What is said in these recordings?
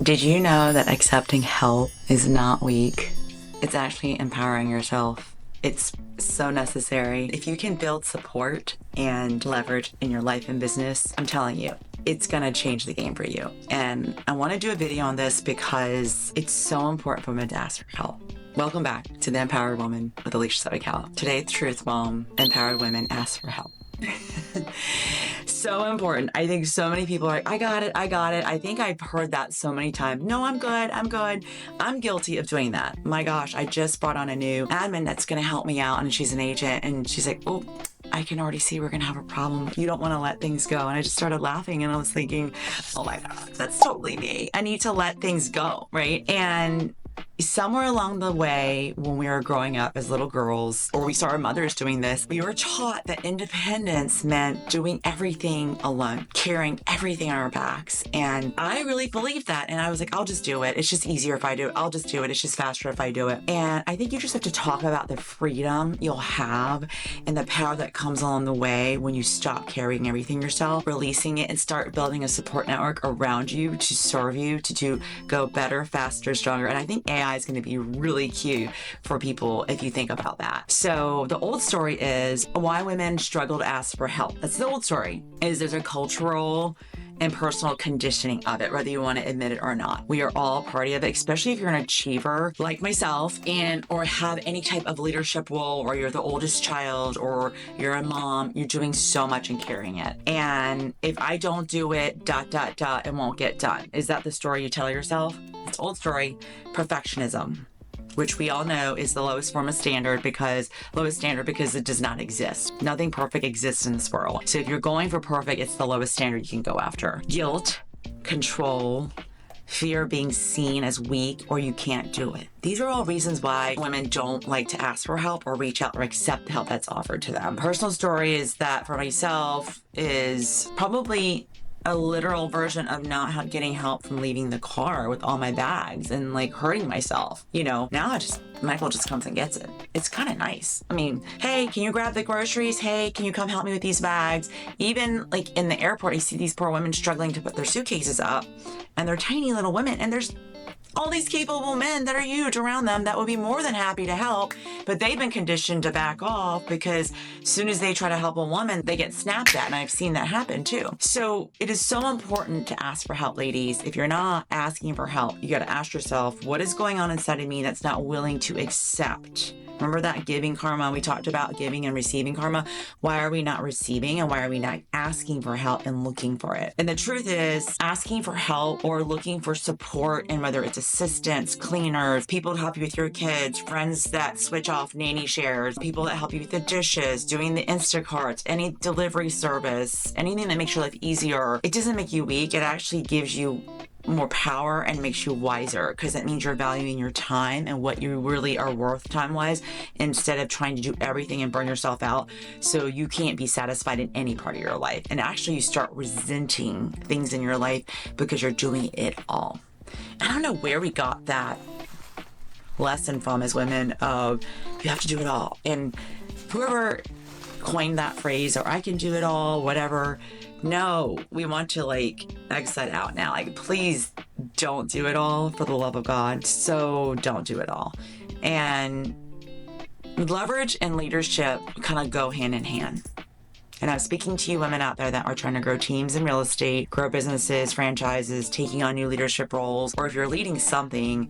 Did you know that accepting help is not weak? It's actually empowering yourself. It's so necessary. If you can build support and leverage in your life and business, I'm telling you, it's gonna change the game for you. And I wanna do a video on this because it's so important for women to ask for help. Welcome back to The Empowered Woman with Alicia Sabacal. Today, Truth Mom, empowered women ask for help. So important. I think so many people are like, I got it. I think I've heard that so many times. No, I'm good. I'm guilty of doing that. My gosh, I just brought on a new admin that's going to help me out, and she's an agent, and she's like, oh, I can already see we're going to have a problem. You don't want to let things go. And I just started laughing, and I was thinking, oh my God, that's totally me. I need to let things go, right? And somewhere along the way, when we were growing up as little girls, or we saw our mothers doing this, we were taught that independence meant doing everything alone, carrying everything on our backs. And I really believed that. And I was like, I'll just do it. It's just easier if I do it. I'll just do it. It's just faster if I do it. And I think you just have to talk about the freedom you'll have and the power that comes along the way when you stop carrying everything yourself, releasing it, and start building a support network around you to serve you, to go better, faster, stronger. And I think AI is going to be really cute for people if you think about that. So the old story is why women struggle to ask for help. That's the old story. There's a cultural and personal conditioning of it, whether you want to admit it or not. We are all part of it, especially if you're an achiever like myself, or have any type of leadership role, or you're the oldest child, or you're a mom. You're doing so much and carrying it. And if I don't do it, ... it won't get done. Is that the story you tell yourself? It's old story. Perfectionism, which we all know is the lowest form of standard because it does not exist. Nothing perfect exists in this world. So if you're going for perfect, it's the lowest standard you can go after. Guilt, control, fear of being seen as weak, or you can't do it. These are all reasons why women don't like to ask for help or reach out or accept the help that's offered to them. Personal story is that for myself is probably a literal version of not getting help from leaving the car with all my bags and like hurting myself. Now Michael just comes and gets it. It's kind of nice. I mean, hey, can you grab the groceries? Hey, can you come help me with these bags? Even like in the airport, I see these poor women struggling to put their suitcases up, and they're tiny little women, and there's all these capable men that are huge around them that would be more than happy to help, but they've been conditioned to back off because as soon as they try to help a woman, they get snapped at, and I've seen that happen too. So it is so important to ask for help, ladies. If you're not asking for help, you got to ask yourself, what is going on inside of me that's not willing to accept? Remember that giving karma? We talked about giving and receiving karma. Why are we not receiving, and why are we not asking for help and looking for it? And the truth is, asking for help or looking for support, and whether it's assistants, cleaners, people to help you with your kids, friends that switch off nanny shares, people that help you with the dishes, doing the Instacarts, any delivery service, anything that makes your life easier, it doesn't make you weak. It actually gives you more power and makes you wiser, because it means you're valuing your time and what you really are worth time-wise, instead of trying to do everything and burn yourself out so you can't be satisfied in any part of your life. And actually you start resenting things in your life because you're doing it all. I don't know where we got that lesson from as women of you have to do it all. And whoever coined that phrase, or I can do it all, whatever. No, we want to X that out now. Please don't do it all, for the love of God. So don't do it all. And leverage and leadership kind of go hand in hand. And I'm speaking to you women out there that are trying to grow teams in real estate, grow businesses, franchises, taking on new leadership roles, or if you're leading something,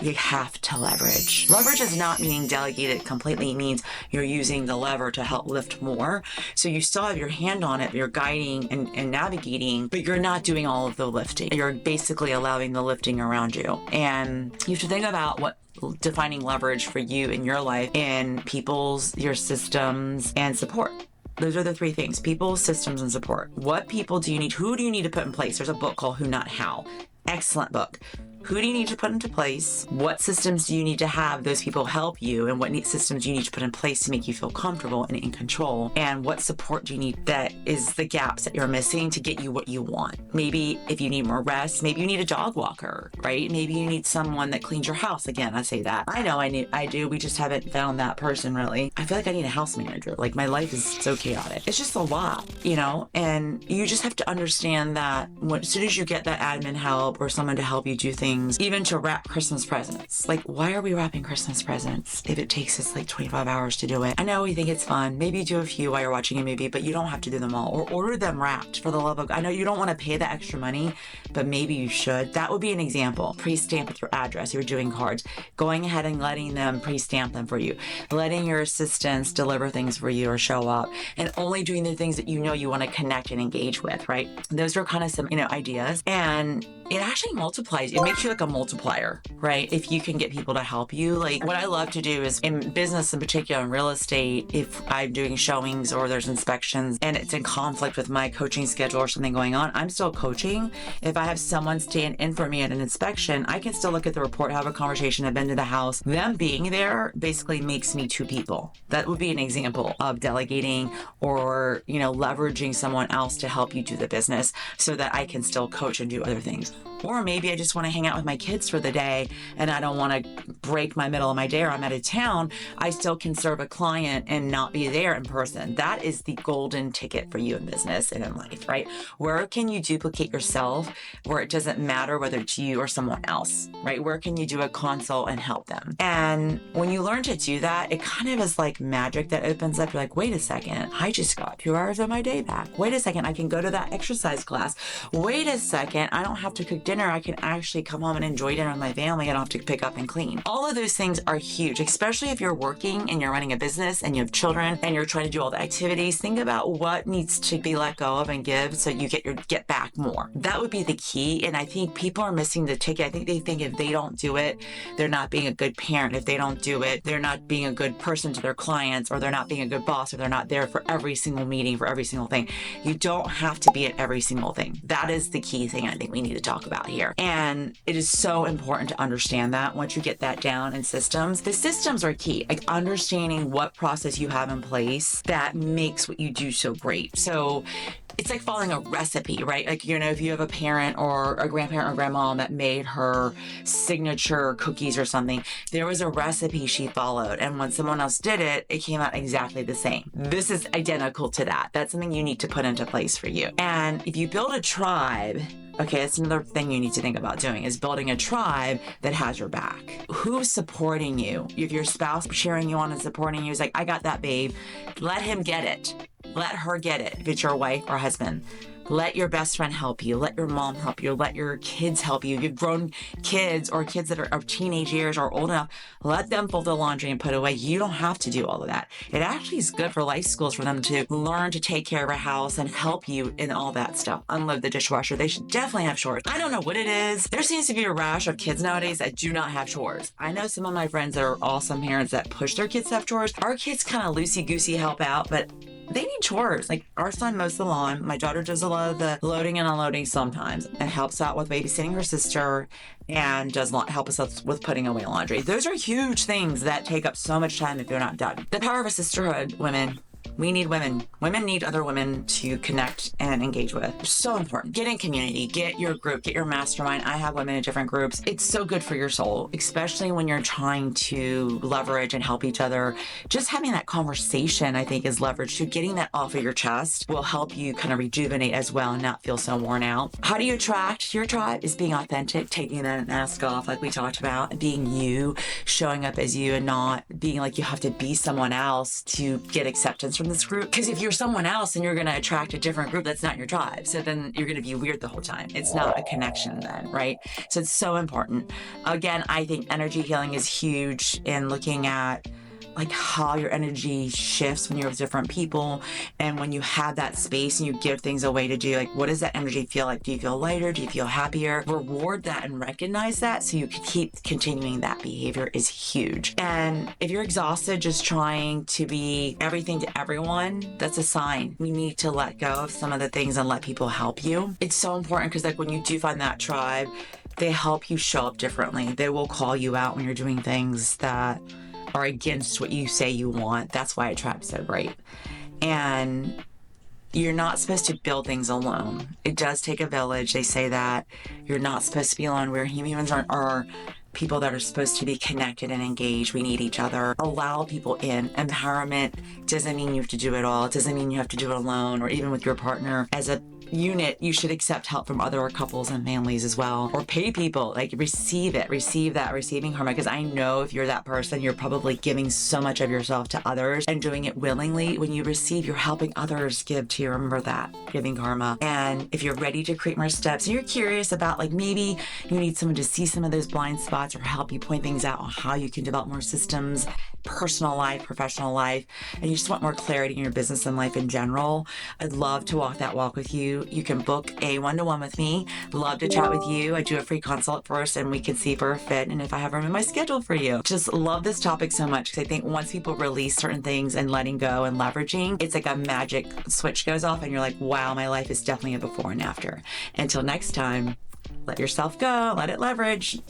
you have to leverage. Leverage is not meaning delegated completely. It means you're using the lever to help lift more. So you still have your hand on it, you're guiding and navigating, but you're not doing all of the lifting. You're basically allowing the lifting around you. And you have to think about what defining leverage for you in your life in people's, your systems, and support. Those are the three things: people, systems, and support. What people do you need? Who do you need to put in place? There's a book called Who Not How. Excellent book. Who do you need to put into place? What systems do you need to have those people help you? And what systems do you need to put in place to make you feel comfortable and in control? And what support do you need that is the gaps that you're missing to get you what you want? Maybe if you need more rest, maybe you need a dog walker, right? Maybe you need someone that cleans your house. Again, I say that. I know I do. We just haven't found that person really. I feel like I need a house manager. Like my life is so chaotic. It's just a lot, and you just have to understand that as soon as you get that admin help or someone to help you do things, even to wrap Christmas presents. Like, why are we wrapping Christmas presents if it takes us like 25 hours to do it? I know we think it's fun. Maybe you do a few while you're watching a movie, but you don't have to do them all. Or order them wrapped for the love of God. I know you don't want to pay the extra money, but maybe you should. That would be an example. Pre-stamp with your address. You're doing cards. Going ahead and letting them pre-stamp them for you. Letting your assistants deliver things for you or show up. And only doing the things that you want to connect and engage with, right? Those are kind of some, ideas. And it actually multiplies. It makes you like a multiplier, right? If you can get people to help you. Like what I love to do is in business in particular, in real estate, if I'm doing showings or there's inspections and it's in conflict with my coaching schedule or something going on, I'm still coaching. If I have someone stand in for me at an inspection, I can still look at the report, have a conversation, I've been to the house. Them being there basically makes me two people. That would be an example of delegating or, leveraging someone else to help you do the business so that I can still coach and do other things. Or maybe I just want to hang out with my kids for the day and I don't want to break my middle of my day or I'm out of town. I still can serve a client and not be there in person. That is the golden ticket for you in business and in life, right? Where can you duplicate yourself where it doesn't matter whether it's you or someone else, right? Where can you do a consult and help them? And when you learn to do that, it kind of is like magic that opens up. You're like, wait a second, I just got 2 hours of my day back. Wait a second, I can go to that exercise class. Wait a second, I don't have to cook dinner. I can actually come home and enjoy dinner with my family. I don't have to pick up and clean. All of those things are huge, especially if you're working and you're running a business and you have children and you're trying to do all the activities. Think about what needs to be let go of and give so you get back more. That would be the key. And I think people are missing the ticket. I think they think if they don't do it, they're not being a good parent. If they don't do it, they're not being a good person to their clients, or they're not being a good boss, or they're not there for every single meeting, for every single thing. You don't have to be at every single thing. That is the key thing I think we need to talk about here. And it is so important to understand that once you get that down in systems. The systems are key, like understanding what process you have in place that makes what you do so great. So it's like following a recipe, right? Like, if you have a parent or a grandparent or grandma that made her signature cookies or something, there was a recipe she followed. And when someone else did it, it came out exactly the same. This is identical to that. That's something you need to put into place for you. And if you build a tribe, okay, that's another thing you need to think about doing, is building a tribe that has your back. Who's supporting you? If your spouse cheering you on and supporting you is like, I got that, babe. Let him get it. Let her get it. If it's your wife or husband, let your best friend help you. Let your mom help you. Let your kids help you. If you've grown kids or kids that are of teenage years or old enough, let them fold the laundry and put it away. You don't have to do all of that. It actually is good for life skills for them to learn to take care of a house and help you in all that stuff. Unload the dishwasher. They should definitely have chores. I don't know what it is. There seems to be a rash of kids nowadays that do not have chores. I know some of my friends that are awesome parents that push their kids to have chores. Our kids kind of loosey-goosey help out, but they need chores. Like our son mows the lawn. My daughter does a lot of the loading and unloading sometimes and helps out with babysitting her sister and does not help us with putting away laundry. Those are huge things that take up so much time if they're not done. The power of a sisterhood, women. We need women. Women need other women to connect and engage with. It's so important. Get in community. Get your group. Get your mastermind. I have women in different groups. It's so good for your soul, especially when you're trying to leverage and help each other. Just having that conversation, I think, is leverage. So getting that off of your chest will help you kind of rejuvenate as well and not feel so worn out. How do you attract your tribe? Is being authentic, taking that mask off like we talked about, being you, showing up as you and not being like you have to be someone else to get acceptance from this group. Because if you're someone else and you're going to attract a different group, that's not your tribe. So then you're going to be weird the whole time. It's not a connection then, right? So it's so important. Again, I think energy healing is huge in looking at like how your energy shifts when you're with different people and when you have that space and you give things away to do, like what does that energy feel like? Do you feel lighter? Do you feel happier? Reward that and recognize that so you can keep continuing that behavior is huge. And if you're exhausted just trying to be everything to everyone, that's a sign. You need to let go of some of the things and let people help you. It's so important because like when you do find that tribe, They help you show up differently. They will call you out when you're doing things that are against what you say you want. That's why a tribe's so great. And you're not supposed to build things alone. It does take a village. They say that you're not supposed to be alone. We're humans are people that are supposed to be connected and engaged. We need each other. Allow people in. Empowerment doesn't mean you have to do it all. It doesn't mean you have to do it alone or even with your partner. As a unit, you should accept help from other couples and families as well, or pay people. Like, receive that receiving karma, because I know if you're that person, you're probably giving so much of yourself to others and doing it willingly. When you receive, you're helping others give to you. Remember that, giving karma. And if you're ready to create more steps and you're curious about, like, maybe you need someone to see some of those blind spots or help you point things out on how you can develop more systems, personal life, professional life, and you just want more clarity in your business and life in general, I'd love to walk that walk with you. You can book a one-to-one with me. Love to chat with you. I do a free consult first and we can see if we're a fit and if I have room in my schedule for you. Just love this topic so much because I think once people release certain things and letting go and leveraging, it's like a magic switch goes off and you're like, wow, my life is definitely a before and after. Until next time, let yourself go, let it leverage.